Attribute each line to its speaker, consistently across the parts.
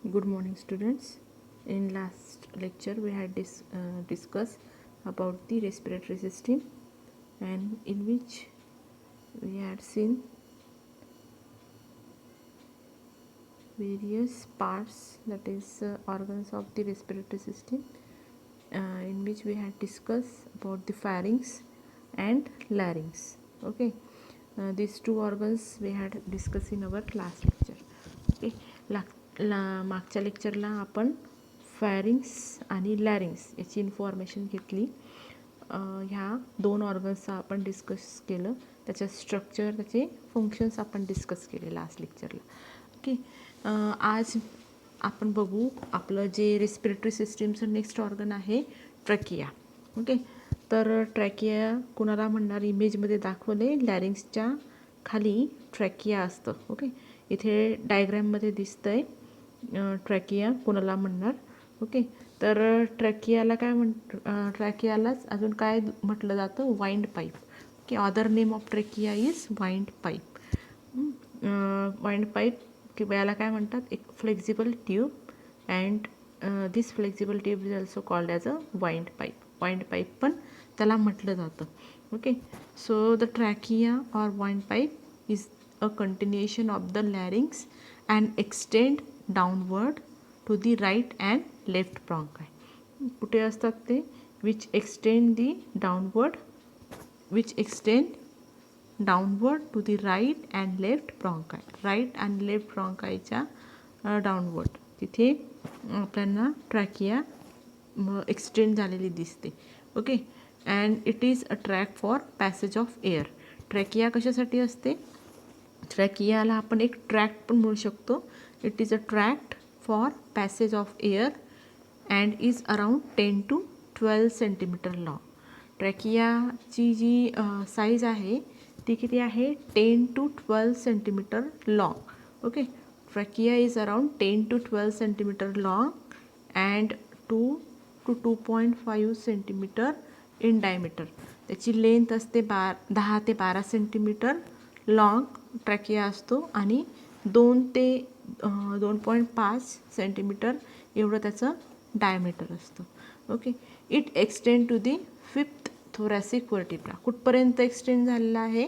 Speaker 1: Good morning, students. In last lecture, we had discussed about the respiratory system, and in which we had seen various parts, that is organs of the respiratory system, in which we had discussed about the pharynx and larynx. Okay, these two organs we had discussed in our last lecture. Okay, मागच्या लेक्चरला आपण pharynx आणि लॅरिंग्स याची information घेतली. ह्या दोन ऑर्गन्सचा आपण discuss केलं, त्याचं स्ट्रक्चर, त्याचे फंक्शन्स आपण डिस्कस केले लास्ट लेक्चरला. ओके, आज आपण बघू आपलं जे रेस्पिरेटरी सिस्टीमचं नेक्स्ट ऑर्गन आहे ट्रॅकिया. ओके, तर ट्रॅकिया कुणाला म्हणणार, इमेजमध्ये दाखवले लॅरिंग्सच्या खाली ट्रॅकिया असतं. ओके, इथे डायग्रॅममध्ये दिसतं आहे ट्रॅकिया कोणाला म्हणणार. ओके, तर ट्रॅकियाला काय ट्रॅकियालाच अजून काय म्हटलं जातं, windpipe. Okay, other name of trachea is windpipe. Windpipe किंवा याला काय म्हणतात, एक flexible tube, and this flexible tube is also called as a windpipe. Windpipe पण त्याला म्हटलं जातं. Okay, so the trachea or windpipe is a continuation of the larynx and extend downward to the right and left bronchi. कुठे असतात ते, which extend downward to the right and left bronchi. right and left bronchiच्या downward तिथे आपल्याला trachea extend झालेली दिसते. Okay, and it is a track for passage of air. Trachea कशासाठी असते, ट्रॅकियाला आपण एक ट्रॅक्ट पण म्हणू शकतो. It is a tract for passage of air and is around 10 to 12 centimetre long. ट्रॅकियाची जी साईज आहे ती किती आहे, 10 to 12 centimetre long. Okay, trachea is around 10 to 12 centimetre long and 2 to 2.5 centimetre in diameter. त्याची लेंथ असते 10 ते 12 centimetre long trachea असतो आणि 2 ते 2.5 सेंटीमीटर एवढं त्याचं डायमीटर असतं. Okay, it extend to the 5th thoracic vertebra. कुठपर्यंत एक्सटेंड झालेला आहे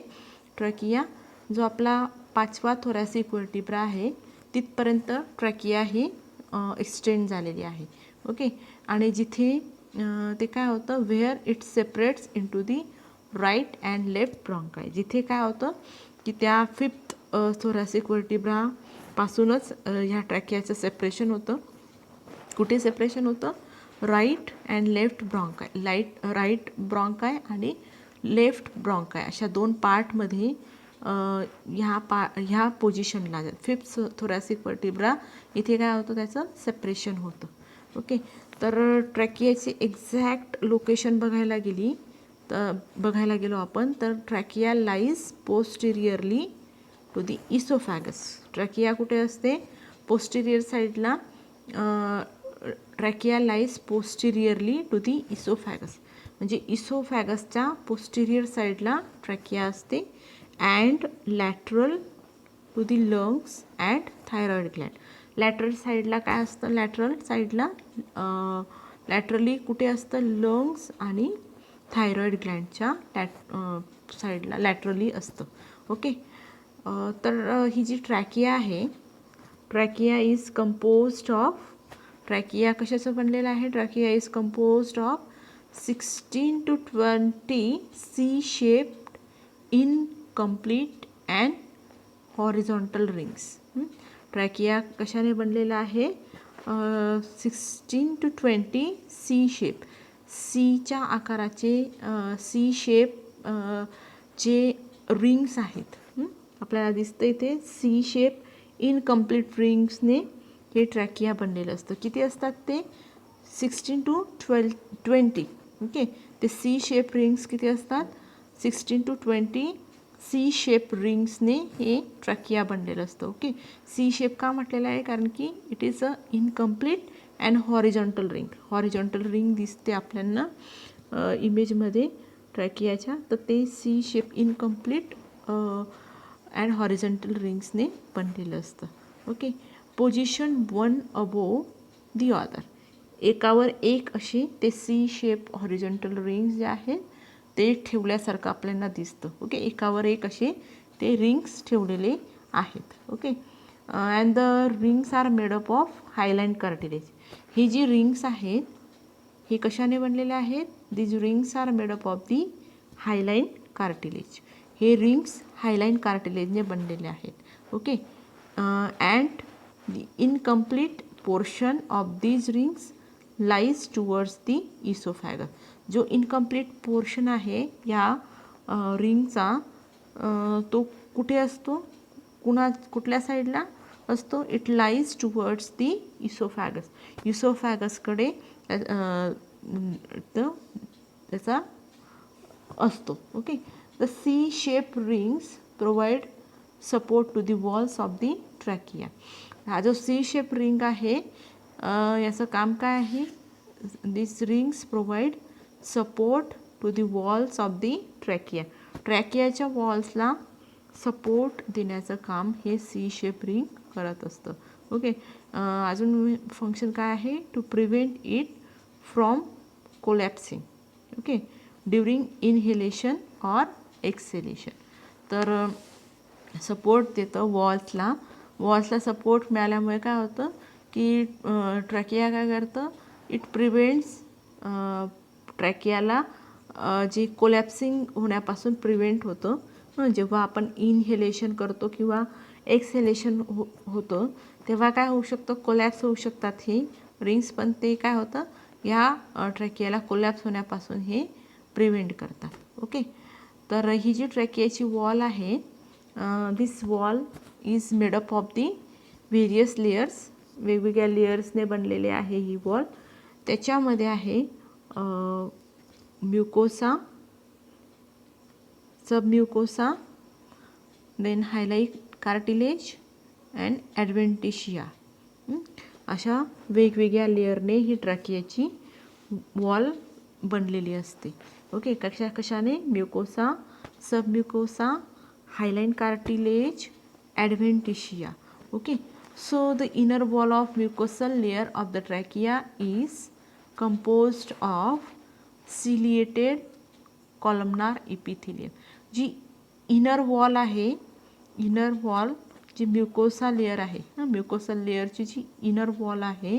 Speaker 1: ट्रॅकिया, जो आपला 5वा थोरॅसिक वर्टिब्रा आहे तिथपर्यंत ट्रॅकिया ही एक्सटेंड झालेली आहे. ओके, आणि जिथे ते काय होतं, where it separates into the right and left bronchi. जिथे काय होतं की त्या 5th थोरॅसिक वर्टिब्रापासूनच ह्या ट्रॅकियाचं सेपरेशन होतं. कुठे सेपरेशन होतं, right and left bronchi. Right bronchi आणि लेफ्ट ब्रॉन्काय अशा दोन पार्टमध्ये ह्या पोझिशनला 5th थोरॅसिक वर्टिब्रा इथे काय होतं, त्याचं सेपरेशन होतं. ओके, तर ट्रॅकियाची एक्झॅक्ट लोकेशन बघायला गेलो आपण, तर trachea lies posteriorly to the oesophagus. Trachea कुठे असते, पोस्टिरियर साईडला. Trachea lies posteriorly to the oesophagus, म्हणजे इसोफॅगसच्या पोस्टिरियर साईडला ट्रॅकिया असते. And lateral to the lungs and thyroid gland. Lateral साईडला काय असतं, लॅटरल साईडला लॅटरली कुठे असतं, लंग्स आणि थायरॉइड ग्लँडच्या साईडला लॅटरली असतं. ओके, तर ही जी ट्रॅकिया आहे, trachea is composed of, trachea कशाचं बनलेलं आहे, trachea is composed of 16 to 20 C shaped incomplete and horizontal rings. Trachea कशाने बनलेला आहे, 16 to 20 सी शेप, सीच्या आकाराचे सी शेप जे रिंग्स आहेत आपल्याला दिसतं इथे. सी शेप इनकम्प्लीट रिंग्सने हे ट्रॅकिया बनलेलं असतं. किती असतात ते, 16 to 20. ओके, ते सी शेप रिंग्स किती असतात, 16 to 20 सी शेप रिंग्सने हे ट्रॅकिया बनलेलं असतं. ओके, सी शेप का म्हटलेलं आहे, कारण की it is a incomplete and horizontal ring. Horizontal ring दिसते आपल्याला इमेजमध्ये ट्रॅकियाच्या, तर ते C shape incomplete and horizontal रिंग्सने बनलेलं असतं. Okay, position one above the other, एकावर एक अशी ते सी शेप हॉरिझॉन्टल रिंग्स जे आहेत ते ठेवल्यासारखं आपल्याला दिसतं. ओके, एकावर एक असे ते रिंग्स ठेवलेले आहेत. Okay, and the rings are made up of hyaline cartilage. ही जी रिंग्स आहेत हे कशाने बनलेले आहेत? These rings are made up of the hyaline cartilage. हे रिंग्स हायलाइन कार्टिलेजने बनलेले आहेत. Okay, and the incomplete portion of these rings lies towards the oesophagus. जो इनकम्प्लीट पोर्शन आहे या रिंगचा तो कुठे असतो? कुठल्या साईडला असतो? It lies towards the oesophagus. इसोफॅगसकडे त्याचा असतो. Okay, the C shape rings provide support to the walls of the trachea. हा जो सी शेप रिंग आहे याचं काम काय आहे? This rings provide support to the walls of the trachea. ट्रॅकियाच्या वॉल्सला सपोर्ट देण्याचं काम हे सी शेप रिंग करत असतं. ओके, अजून फंक्शन काय आहे? To prevent it from collapsing. Okay, during inhalation or exhalation. तर सपोर्ट देतं वॉल्सला. वॉल्सला सपोर्ट मिळाल्यामुळे काय होतं की ट्रॅकिया काय करतं? इट प्रिव्हेंट्स ट्रॅकियाला जे कोलॅप्सिंग होण्यापासून प्रिव्हेंट होतं. जेव्हा आपण इनहेलेशन करतो किंवा एक्सहेलेशन होतं तेव्हा काय होऊ शकतं? कोलॅप्स होऊ शकतात हे रिंग्स, पण ते काय होतं या ट्रॅकियाला कोलॅप्स होण्यापासून हे प्रिव्हेंट करतात. ओके, तर ही जी ट्रॅकियाची वॉल आहे this wall is made up of the various layers. वेगवेगळ्या लेयर्सने बनलेले आहे ही वॉल. त्याच्यामध्ये आहे mucosa, submucosa, then hyaline cartilage and adventitia. अशा वेगवेगळ्या लेयरने ही ट्रॅकियाची वॉल बनलेली असते. ओके, कशाने? Mucosa, submucosa, hyaline cartilage, adventitia. Okay, so the inner wall of mucosal layer of the trachea is composed of ciliated columnar epithelium. जी inner wall आहे, inner wall जी mucosa layer आहे, mucosal लेयरची जी inner wall आहे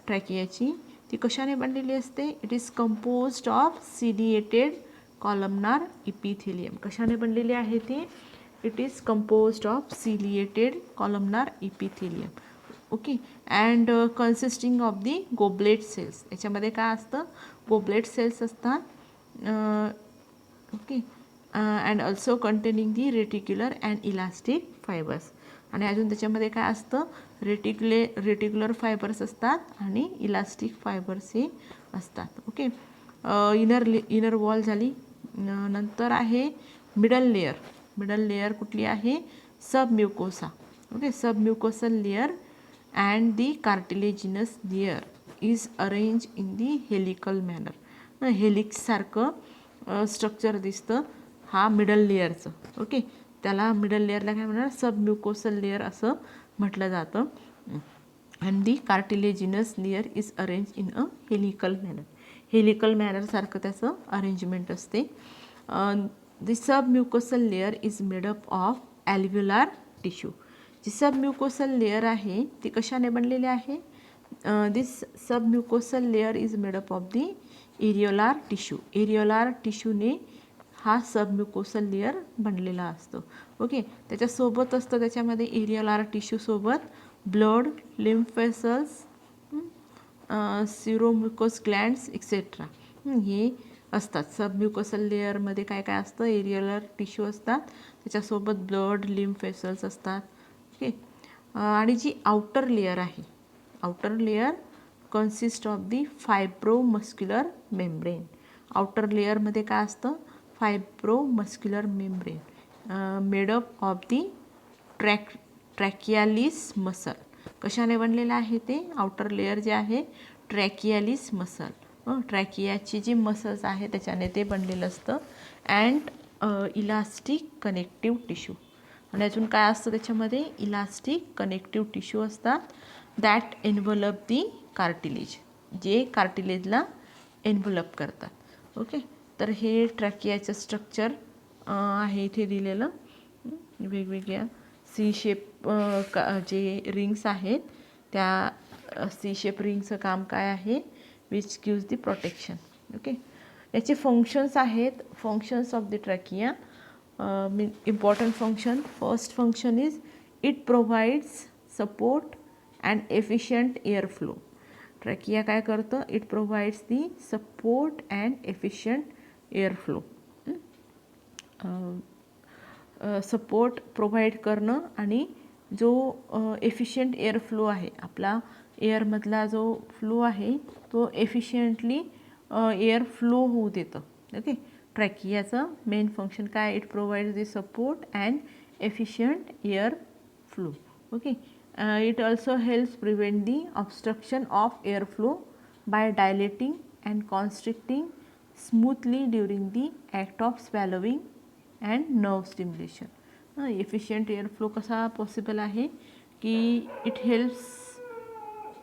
Speaker 1: ट्रॅकियाची ती कशाने बनलेली असते? It is composed of ciliated columnar epithelium. कशाने बनलेली आहे ती? It is composed of ciliated columnar epithelium. Okay, and consisting of the goblet cells. याच्यामध्ये काय असतं? गोबलेट सेल्स असतात. Okay, and also containing the reticular and elastic fibres. आणि अजून त्याच्यामध्ये काय असतं? रेटिक्युलर फायबर्स असतात आणि इलास्टिक फायबर्स हे असतात. ओके, इनर वॉल झाली. नंतर आहे मिडल लेयर. मिडल लेयर कुठली आहे? Submucosa. Okay, submucosal layer and the cartilaginous layer is arranged in the helical manner. Helix सारखं स्ट्रक्चर दिसतं हा मिडल लेयरचं. ओके, त्याला मिडल लेयरला काय म्हणणार? सबम्युकोसल लेयर असं म्हटलं जातं. And the cartilaginous layer is arrange in a helical manner. Helical मॅनरसारखं त्याचं अरेंजमेंट असते. The submucosal layer is made up of alveolar tissue. जी सबम्युकोसल लेयर आहे ती कशाने बनलेली आहे? This submucosal layer is made up of the areolar tissue. Areolar टिश्यूने हा सबम्युकोसल लेयर बनलेला असतो. ओके, त्याच्यासोबत असतं त्याच्यामध्ये एरियोलार टिश्यूसोबत blood, lymph vessels, seromucous glands etcetera हे असतात. सबम्युकोसल लेयरमध्ये काय काय असतं? एरियोलार टिश्यू असतात, त्याच्यासोबत ब्लड, लिम्फ वेसल्स असतात. ओके, आणि जी आउटर लेयर आहे, outer layer consist of the fibromuscular membrane. Outer लेयरमध्ये काय असतं? Fibromuscular membrane made up of the trachealis muscle. कशाने बनलेलं आहे ते? आउटर लेयर जे आहे ट्रॅकियालिस मसल. ट्रॅकियाची जी मसल्स आहे त्याच्याने ते बनलेलं असतं. And elastic connective tissue. आणि अजून काय असतं त्याच्यामध्ये, इलास्टिक कनेक्टिव्ह टिश्यू असतात दॅट एन्व्हलप दी कार्टिलेज, जे कार्टिलेजला एन्व्हलप करतात. ओके, तर हे ट्रॅकियाचं स्ट्रक्चर आहे इथे दिलेलं. वेगवेगळ्या सी शेप जे रिंग्स आहेत त्या सी शेप रिंगचं काम काय आहे, which gives the protection. Okay, याचे फंक्शन्स आहेत, functions of the trachea. Important function, first function is it provides support and efficient air flow. Trachea काय करतं, it provides the support and efficient air flow. Support provide करणं आणि जो efficient air flow आहे, आपला एअरमधला जो flow आहे तो एफिशियंटली एअर फ्लो होऊ देतं. ओके, ट्रॅकियाचं मेन फंक्शन काय, it provides the support and efficient air flow. Okay, it also helps prevent the obstruction of air flow by dilating and constricting smoothly during the act of swallowing and nerve stimulation. Efficient air flow कसा possible आहे की it helps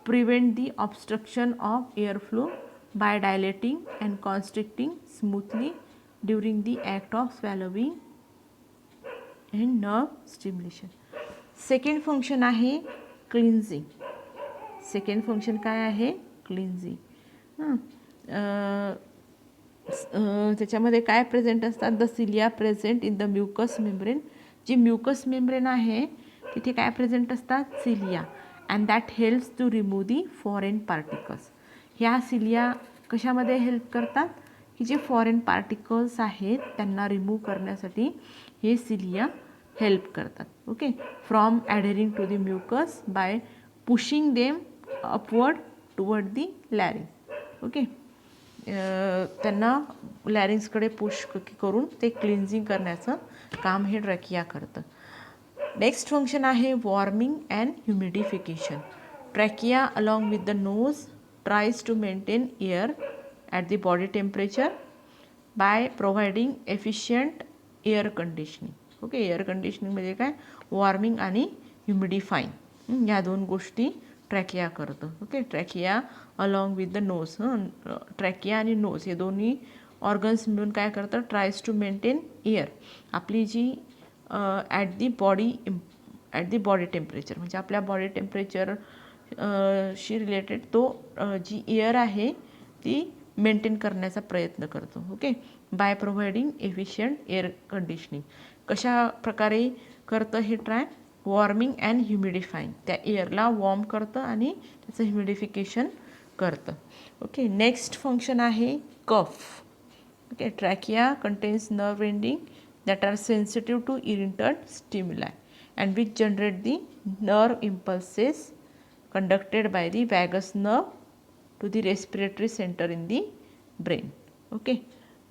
Speaker 1: prevent the obstruction of air flow by dilating and constricting smoothly during the act of swallowing and nerve stimulation. Second function आहे cleansing. Second function काय आहे, cleansing. त्याच्यामध्ये काय present असतात, the cilia present in the mucous membrane. जी mucous membrane आहे तिथे काय प्रेझेंट असतात, cilia, and that helps to remove the foreign particles. ह्या सिलिया कशामध्ये हेल्प करतात, की जे फॉरेन पार्टिकल्स आहेत त्यांना रिमूव्ह करण्यासाठी हे सिलिया हेल्प करतात. Okay, from adhering to the mucus by pushing them upward toward the larynx. Okay, त्यांना लॅरिंग्सकडे पुश करून ते क्लिन्झिंग करण्याचं काम हे ट्रॅकिया करतं. नेक्स्ट फंक्शन आहे warming and humidification. Trachea along with the nose tries to maintain air at the body temperature by providing efficient air conditioning. Okay, air conditioning म्हणजे काय, वॉर्मिंग आणि ह्युमिडिफाईंग या दोन गोष्टी ट्रॅकिया करतं. Okay, trachea along with the nose, trachea आणि nose हे दोन्ही ऑर्गन्स मिळून काय करतं, ट्रायज टू मेंटेन एअर, आपली जी ॲट दी बॉडी टेम्परेचर म्हणजे आपल्या बॉडी टेम्परेचर शी रिलेटेड तो जी एअर आहे ती मेंटेन करण्याचा प्रयत्न करतो. Okay, by providing efficient air conditioning. कशा प्रकारे करतं हे ट्राय, वॉर्मिंग अँड ह्युमिडिफाईंग, त्या एअरला वॉर्म करतं आणि त्याचं ह्युमिडिफिकेशन करतं. ओके, नेक्स्ट फंक्शन आहे cough. Okay, trachea contains nerve ending that are sensitive to irritant stimuli and which generate the nerve impulses conducted by the vagus nerve to the respiratory center in the brain. Okay,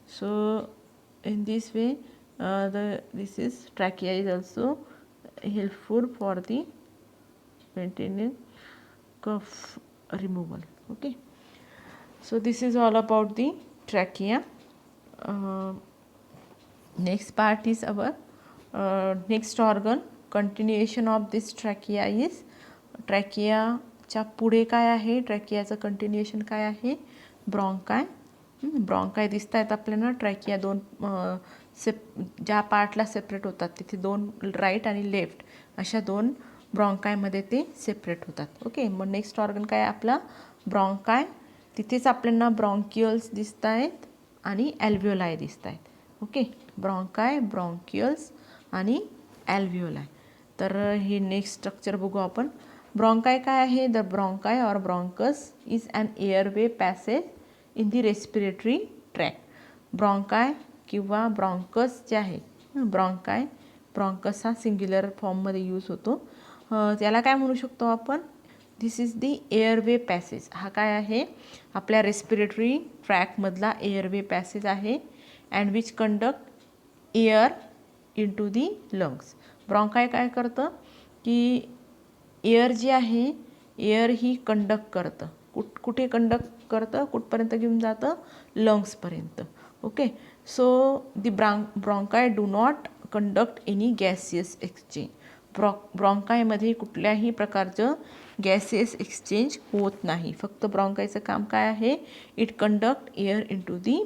Speaker 1: so in this way this is trachea is also helpful for the maintaining cough removal. Okay, so this is all about the trachea. Next part is our next organ. Continuation of this trachea is, ट्रॅकियाच्या पुढे काय आहे, ट्रॅकियाचं continuation काय आहे, ब्रॉन्काय. ब्रॉन्काय दिसत आहेत आपल्याला. Trachea दोन ज्या पार्टला सेपरेट होतात तिथे दोन, राईट आणि लेफ्ट अशा दोन ब्रॉन्कायमध्ये ते सेपरेट होतात. ओके, मग नेक्स्ट ऑर्गन काय आपला, ब्रॉन्काय. तिथेच आपल्याला ब्रॉन्कियल्स दिसत आहेत आणि ॲल्व्हिओलाय दिसत आहेत. ओके, ब्रॉन्काय, ब्रॉन्कियल्स आणि ॲल्व्हिओलाय. तर हे नेक्स्ट स्ट्रक्चर बघू आपण. ब्रॉन्काय काय आहे, the bronchi or bronchus is an airway passage in the respiratory tract. Bronchi किंवा ब्रॉन्कस जे आहे, ब्रॉन्काय, ब्रॉन्कस हा सिंग्युलर फॉर्ममध्ये यूज होतो. त्याला काय म्हणू शकतो आपण, this is the airway passage. हा काय आहे, आपल्या रेस्पिरेटरी ट्रॅकमधला एअरवे पॅसेज आहे. And which conduct air into the lungs. Bronchi काय करतं की एअर जी आहे, एअर ही कंडक्ट करतं. कुठे कंडक्ट करतं, कुठपर्यंत घेऊन जातं, लंग्सपर्यंत. Okay, so the bronchi do not conduct any gaseous exchange. ब्रॉन्कायमध्ये कुठल्याही प्रकारचं गॅसियस एक्सचेंज होत नाही. फक्त ब्रॉन्कायचं काम काय आहे? It conduct air into the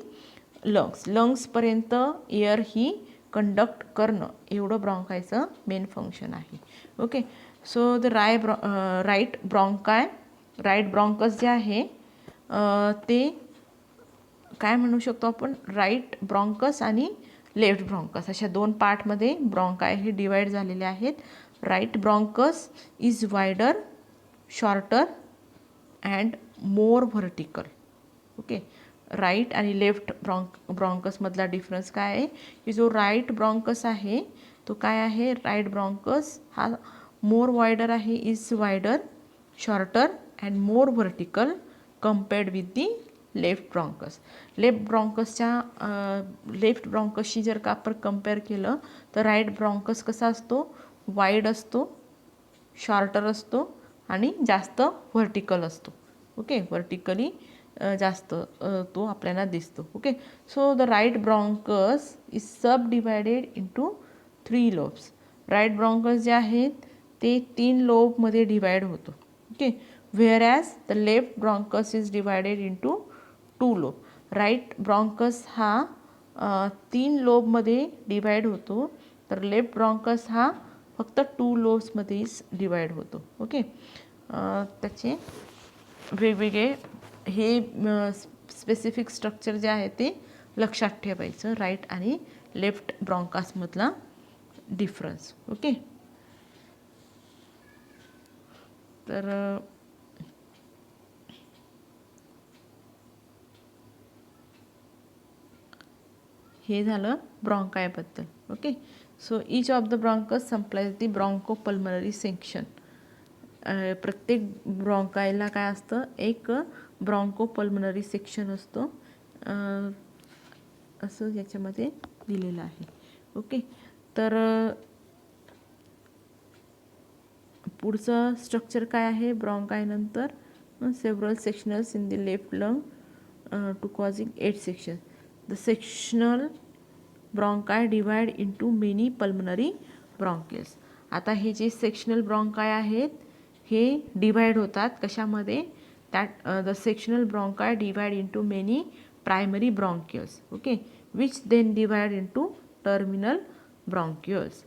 Speaker 1: lungs. लंग्सपर्यंत एअर ही कंडक्ट करणं एवढं ब्रॉन्कायचं मेन फंक्शन आहे. Okay. So the right bronchus जे आहे ते काय म्हणू शकतो आपण? राईट ब्रॉन्कस आणि लेफ्ट ब्रॉन्कस अशा दोन पार्टमध्ये ब्रॉन्काय हे डिवाईड झालेले आहेत. Right bronchus is wider, shorter and more vertical. Okay. Right आणि लेफ्ट ब्रॉन्कसमधला डिफरन्स काय आहे की जो राईट ब्रॉन्कस आहे तो काय आहे? राईट ब्रॉन्कस हा मोर वायडर आहे, is wider, shorter and more vertical compared with the left bronchus. Left ब्रॉन्कसशी जर का आपण कम्पेअर केलं तर राईट ब्रॉन्कस कसा असतो? वाईड असतो, शॉर्टर असतो आणि जास्त व्हर्टिकल असतो. ओके. व्हर्टिकली जास्त तो आपल्याला दिसतो. Okay. So the right bronchus is subdivided into 3 lobes. Right bronchus जे आहेत ते 3 लोबमध्ये डिवाइड होतो. Okay. Whereas the left bronchus is divided into 2 lobe. Right bronchus हा 3 लोबमध्ये डिवाइड होतो, तर लेफ्ट ब्रॉन्कस हा फक्त 2 लोब्समध्येच डिवाइड होतो. ओके. त्याचे वेगवेगळे हे स्पेसिफिक स्ट्रक्चर जे आहे ते लक्षात ठेवायचं, राईट आणि लेफ्ट ब्रॉन्कासमधला डिफरन्स. ओके. तर हे झालं ब्रॉन्कायबद्दल. Okay. So each of the bronchus supplies the bronchopulmonary section. प्रत्येक ब्रॉन्कायला काय असतं? एक ब्रॉन्कोपल्मनरी सेक्शन असतो, असं याच्यामध्ये दिलेलं आहे. ओके. तर पुढचं स्ट्रक्चर काय आहे ब्रॉन्कायनंतर? Several sectionals in the left lung to causing 8 section. The sectional bronchi divide into many pulmonary bronchioles. आता हे जे सेक्शनल ब्रॉन्काय आहेत हे डिवाइड होतात कशामध्ये? That the sectional bronchi divide into many primary bronchioles. Okay. Which then divide into terminal bronchioles.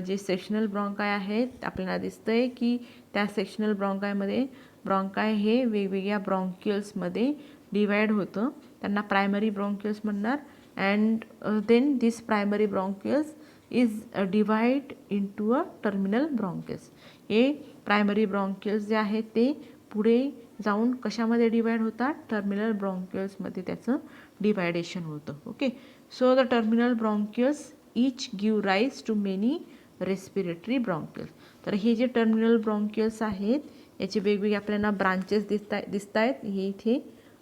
Speaker 1: जे sectional ब्रॉन्काय आहेत आपल्याला दिसतंय की त्या सेक्शनल ब्रॉन्कायमध्ये ब्रॉन्काय हे वेगवेगळ्या ब्रॉन्क्युल्समध्ये डिवाइड होतं. त्यांना प्रायमरी ब्रॉन्क्युल्स म्हणणार. And then this primary bronchioles is divide into a terminal bronchioles. हे प्रायमरी ब्रॉन्क्युल्स जे आहेत ते पुढे जाऊन कशामध्ये डिवाइड होतात? टर्मिनल ब्रॉन्क्युल्समध्ये त्याचं डिवायडेशन होतं. Okay. So the terminal bronchioles each give rise to many respiratory bronchioles. तर हे जे टर्मिनल ब्रॉन्क्युल्स आहेत याचे वेगवेगळे आपल्याला ब्रांचेस दिसत आहेत. हे इथे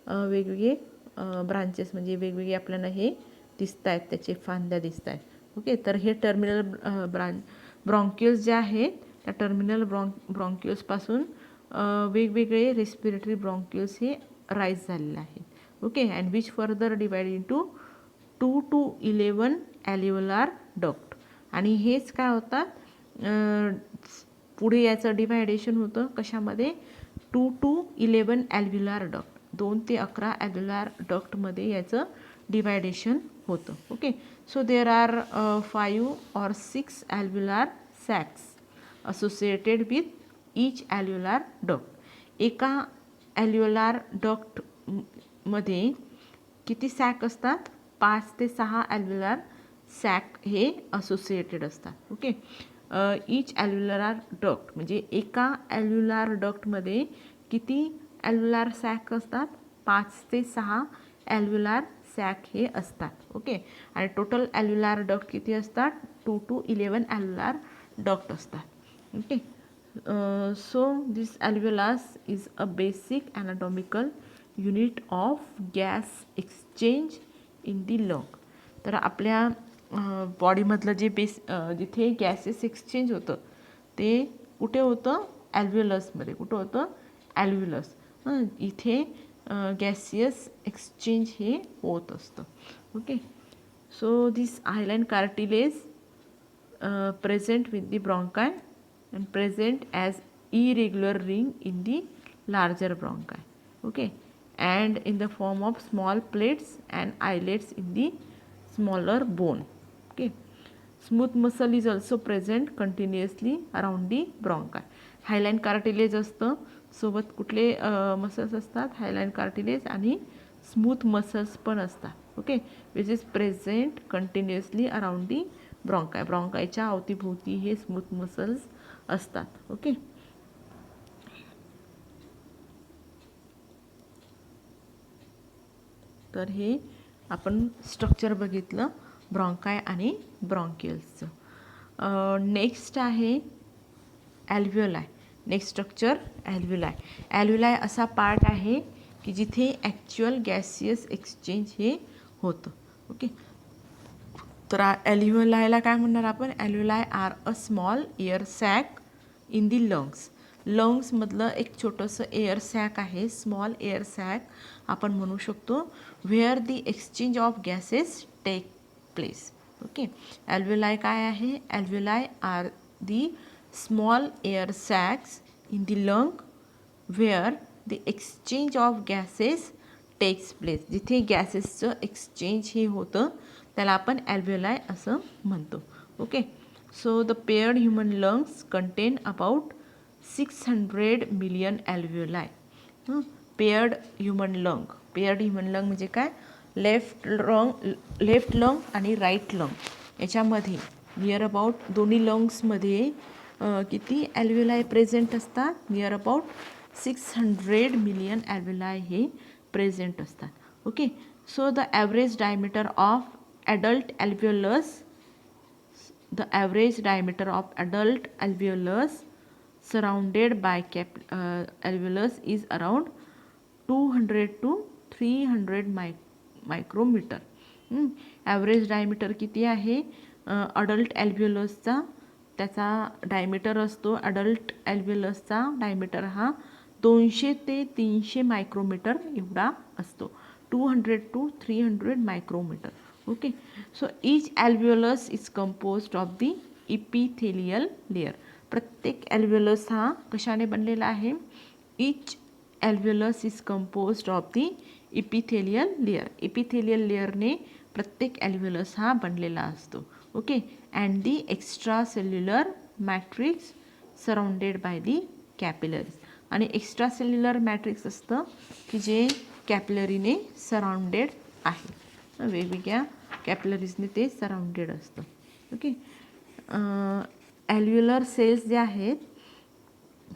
Speaker 1: वेगवेगळे ब्रांचेस म्हणजे वेगवेगळे आपल्याला हे दिसत आहेत, त्याचे फांद्या दिसत आहेत. ओके. तर हे टर्मिनल ब्रॉन्क्युल्स जे आहेत त्या टर्मिनल ब्रॉन्क्युल्सपासून वेगवेगळे रेस्पिरेटरी ब्रॉन्क्युल्स हे राईज झालेले आहेत. Okay. And which further divide into 2 to 11 alveolar duct. आणि हेच काय होतात? पुढे याचं डिवायडेशन होतं कशामध्ये? 2 to 11 ॲल्व्हिओलार डक्ट. 2 ते 11 ॲल्व्हिओलार डक्टमध्ये याचं डिवायडेशन होतं. Okay. So there are 5 or 6 alveolar sacs associated with each alveolar duct. एका ॲल्व्हिओलार डक्टमध्ये किती सॅक असतात? 5 ते 6 ॲल्व्हिओलार सॅक हे असोसिएटेड असतात. ओके. ईच ॲल्व्हिओलार डक्ट म्हणजे एका ॲल्व्हिओलार डक्टमध्ये किती ॲल्व्हिओलार सॅक असतात? 5 ते 6 ॲल्व्हिओलार सॅक हे असतात. ओके. आणि टोटल ॲल्व्हिओलार डक्ट किती असतात? 2 to 11 ॲल्व्हिओलार डक्ट असतात. Okay. So this alveolus is a basic anatomical unit of gas exchange in the lung. तर आपल्या बॉडीमधलं जे जिथे गॅसेस एक्सचेंज होतं ते कुठे होतं? ॲल्व्हिओलसमध्ये. कुठं होतं? ॲल्व्हिओलस. इथे गॅसियस एक्सचेंज हे होत असतं. Okay. So this hyaline cartilage present with the bronchi and present as irregular ring in the larger bronchi, okay, and in the form of small plates and islets in the smaller bone, okay. Smooth muscle is also present continuously around the bronchi. Hyaline cartilage असतं, सोबत कुठले muscles असतात, hyaline cartilage आणि smooth muscles पण असतात, okay, which is present continuously around the bronchi. ब्रॉन्कायच्या अवतीभोवती हे स्मूथ मसल्स असतात, ओके. तर हे आपण स्ट्रक्चर बघितलं ब्रॉन्काय आणि ब्रॉन्क्युल्सचं. नेक्स्ट आहे ॲल्व्हिओलाय. Next structure ॲल्व्हिओलाय. ॲल्व्हिओलाय असा पार्ट आहे की जिथे ॲक्च्युअल गॅसियस एक्सचेंज हे होतं, ओके. तर ॲल्व्हिओलायला काय म्हणणार आपण? Alveoli are a small air sac in the lungs. लंग्समधलं एक छोटंसं एअर सॅक आहे, स्मॉल एअर सॅक आपण म्हणू शकतो, where the exchange of gases take place, okay. Alveoli काय आहे? Alveoli are the small air sacs in the lung where the exchange of gases takes place. जिथे गॅसेसचं एक्सचेंज हे होतं त्याला आपण ॲल्व्हिओलाय असं म्हणतो, okay. So the paired human lungs contain about 600 million alveoli. Paired human lung. Paired human lung म्हणजे काय? लेफ्ट लंग आणि राईट लंग याच्यामध्ये नियर अबाउट दोन्ही लंग्समध्ये किती ॲल्व्हिओलाय प्रेझेंट असतात? नियर अबाउट 600 मिलियन ॲल्व्हिओलाय हे प्रेझेंट असतात, okay. So the average diameter of adult alveolus, the average diameter of adult alveolus surrounded by alveolus is around 200 to 300 micrometer. Average diameter किती आहे adult ॲल्व्हिओलसचा? त्याचा diameter असतो adult ॲल्व्हिओलसचा diameter हा 200 ते 300 micrometre एवढा असतो. 200 to 300 micrometer, okay. So each alveolus is composed of the epithelial layer. प्रत्येक alveolus हा कशाने बनलेला आहे? Each alveolus is composed of the epithelial layer. Epithelial लेअरने प्रत्येक ॲल्व्हिओलस हा बनलेला असतो, okay. And the extra cellular matrix surrounded by the capillaries. आणि एक्स्ट्रा सेल्युलर मॅट्रिक्स असतं की जे कॅपिलरीने सराउंडेड आहे, वेगवेगळ्या कॅपिलरीजने ते सराउंडेड असतं, ओके. ॲल्व्हिओलर सेल्स जे आहेत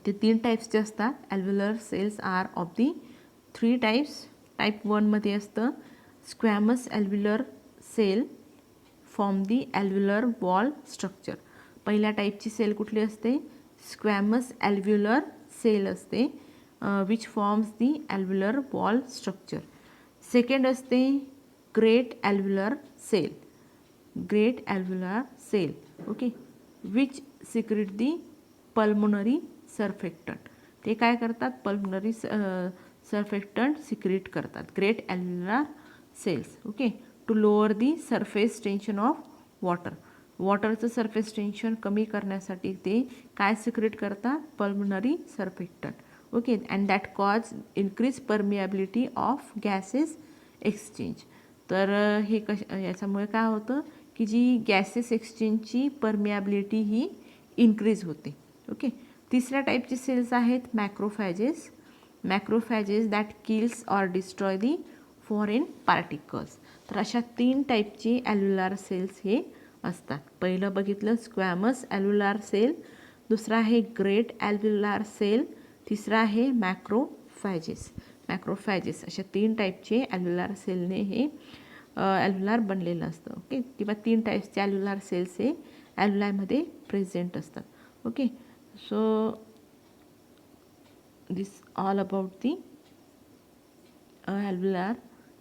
Speaker 1: ते 3 टाईप्सचे असतात. Alveolar cells are of the 3 types. Type 1मध्ये असतं squamous alveolar cell form the alveolar wall structure. पहिल्या टाईपची सेल कुठली असते? स्क्वॅमस ॲल्व्हिओलर सेल असते, which forms the alveolar wall structure. Second असते great alveolar cell. Great alveolar cell, okay, which secrete the pulmonary surfactant. ते काय करतात? Pulmonary surfactant secrete करतात. Great alveolar cells, okay, to lower the surface tension of water. वॉटरचं surface tension कमी करण्यासाठी ते काय secrete करतात? Pulmonary surfactant, okay. And that cause increase permeability of gases exchange. तर हे याच्यामुळे काय होतं की जी गॅसेस एक्सचेंजची परमिएबिलिटी ही इन्क्रीज होते, ओके. तिसऱ्या टाईपचे सेल्स आहेत macrophages. Macrophages that kills or destroy the foreign particles. तर अशा 3 टाईपचे ॲल्व्हिओलर सेल्स हे असतात. पहिलं बघितलं स्क्वॅमस ॲल्व्हिओलर सेल, दुसरा आहे ग्रेट ॲल्व्हिओलर सेल, तिसरा आहे मॅक्रोफॅजेस. मॅक्रोफॅजेस अशा 3 टाईपचे ॲल्व्हिओलर सेलने हे ॲल्व्हिओलर बनलेलं असतं, ओके. किंवा 3 टाईप्सचे ॲल्व्हिओलर सेल्स हे ॲल्व्हिओलायमध्ये प्रेझेंट असतात, okay. So this all about the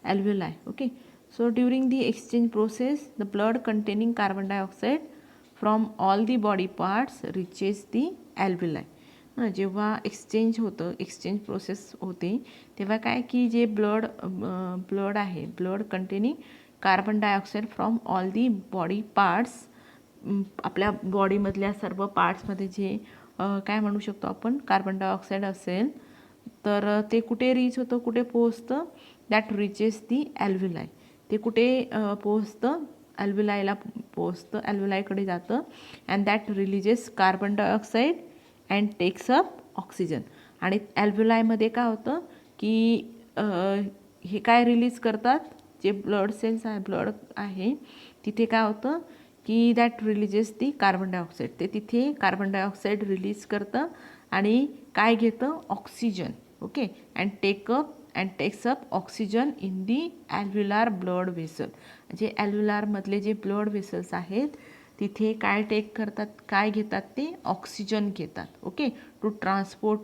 Speaker 1: alveoli, okay. So during the exchange process the blood containing carbon dioxide from all the body parts reaches the alveoli. जेव्हा एक्सचेंज होतं, एक्सचेंज प्रोसेस होते तेव्हा काय की जे blood आहे, blood containing carbon dioxide from all the body parts. आपल्या बॉडीमधल्या सर्व पार्ट्समध्ये जे काय म्हणू शकतो आपण कार्बन डायऑक्साईड असेल तर ते कुठे रीच होतं, कुठे पोहोचतं, दॅट रिचेस दी ॲल्व्ह्युलाई. ते कुठे पोहोचतं, ॲल्व्ह्युलायला पोहोचतं, ॲल्व्ह्युलायकडे जातं. And that releases carbon dioxide and takes up oxygen. आणि ॲल्व्ह्युलायमध्ये काय होतं की हे काय रिलीज करतात, जे ब्लड सेल्स आहे, ब्लड आहे तिथे काय होतं की that releases the carbon dioxide. ते तिथे कार्बन डायऑक्साईड रिलीज करतं आणि काय घेतं, oxygen. Okay. And takes up oxygen in the alveolar blood vessel. जे ॲल्व्ह्युलारमधले जे ब्लड व्हेसल्स आहेत तिथे काय टेक करतात, काय घेतात, ते ऑक्सिजन घेतात. Okay. To transport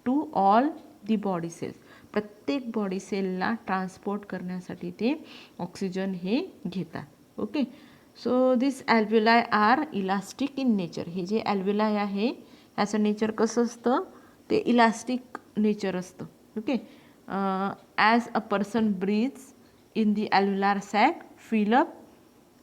Speaker 1: to all the body cells. प्रत्येक बॉडी सेलला ट्रान्सपोर्ट करण्यासाठी ते ऑक्सिजन हे घेतात. Okay. So this alveoli are elastic in nature. हे जे ॲल्व्ह्युलाई आहे ह्याचं नेचर कसं असतं, ते इलास्टिक नेचर असतं. Okay. As a person breathes in the alveolar sac fill up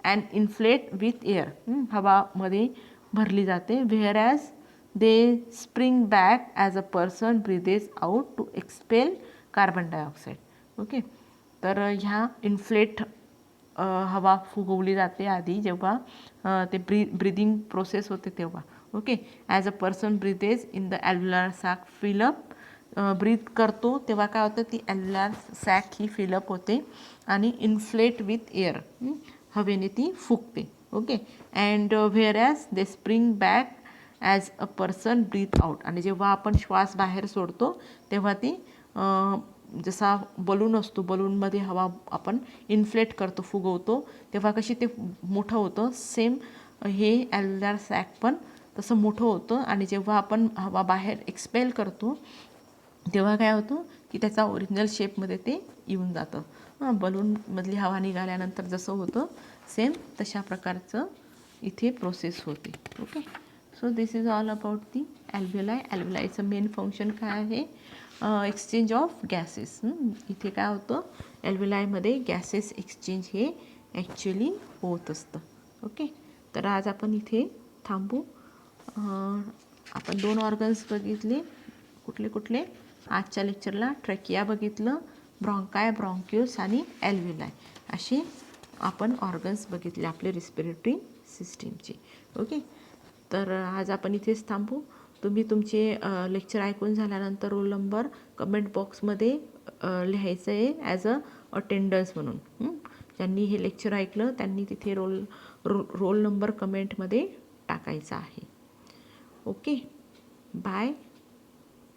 Speaker 1: and inflate with air. हवामध्ये भरली जाते. Whereas they spring back as a person breathes out to expel carbon dioxide. Okay. तर ह्या inflate हवा फुगवली जाते आधी जेव्हा ते ब्रीदिंग प्रोसेस होते तेव्हा. Okay. As a person breathes in the alveolar sac fill up. Breathe करतो तेव्हा काय होतं, ती ॲल्व्ह्युलार सॅक ही फिलअप होते आणि इन्फ्लेट विथ एअर, हवेने ती फुगते. Okay. And whereas they spring back as a person breathe out. आणि जेव्हा आपण श्वास बाहेर सोडतो तेव्हा ती जसा बलून असतो, बलूनमध्ये हवा आपण इन्फ्लेट करतो, फुगवतो, तेव्हा कशी ते मोठं होतं, सेम हे ॲल्व्ह्युलार सॅक पण तसं मोठं होतं. आणि जेव्हा आपण हवा बाहेर एक्सपेल करतो तेव्हा काय होतं की त्याचा ओरिजिनल शेपमध्ये ते येऊन जातं. बलूनमधली हवा निघाल्यानंतर जसं होतं सेम तशा प्रकारचं इथे प्रोसेस होते. Okay. So this is all about the alveoli. ॲल्व्ह्युलायचं मेन फंक्शन काय आहे, एक्सचेंज ऑफ गॅसेस. इथे काय होतं, ॲल्व्ह्युलायमध्ये गॅसेस एक्सचेंज हे ॲक्च्युली होत असतं. ओके. तर आज आपण इथे थांबू. आपण 2 ऑर्गन्स बघितले. कुठले कुठले, आजच्या लेक्चरला ट्रॅकिया बघितलं, ब्रॉन्काय, ब्रॉन्क्युल्स आणि ॲल्व्ह्युलाई असे आपण ऑर्गन्स बघितले आपले रिस्पिरेटरी सिस्टीमचे. ओके. तर आज आपण इथेच थांबू. तुम्ही तुमचे लेक्चर ऐकून झाल्यानंतर रोल नंबर कमेंट बॉक्समध्ये लिहायचं आहे ॲज अ अटेंडन्स म्हणून. ज्यांनी हे लेक्चर ऐकलं त्यांनी तिथे रोल नंबर कमेंटमध्ये टाकायचा आहे. ओके. बाय.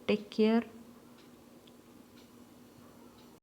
Speaker 1: Take care.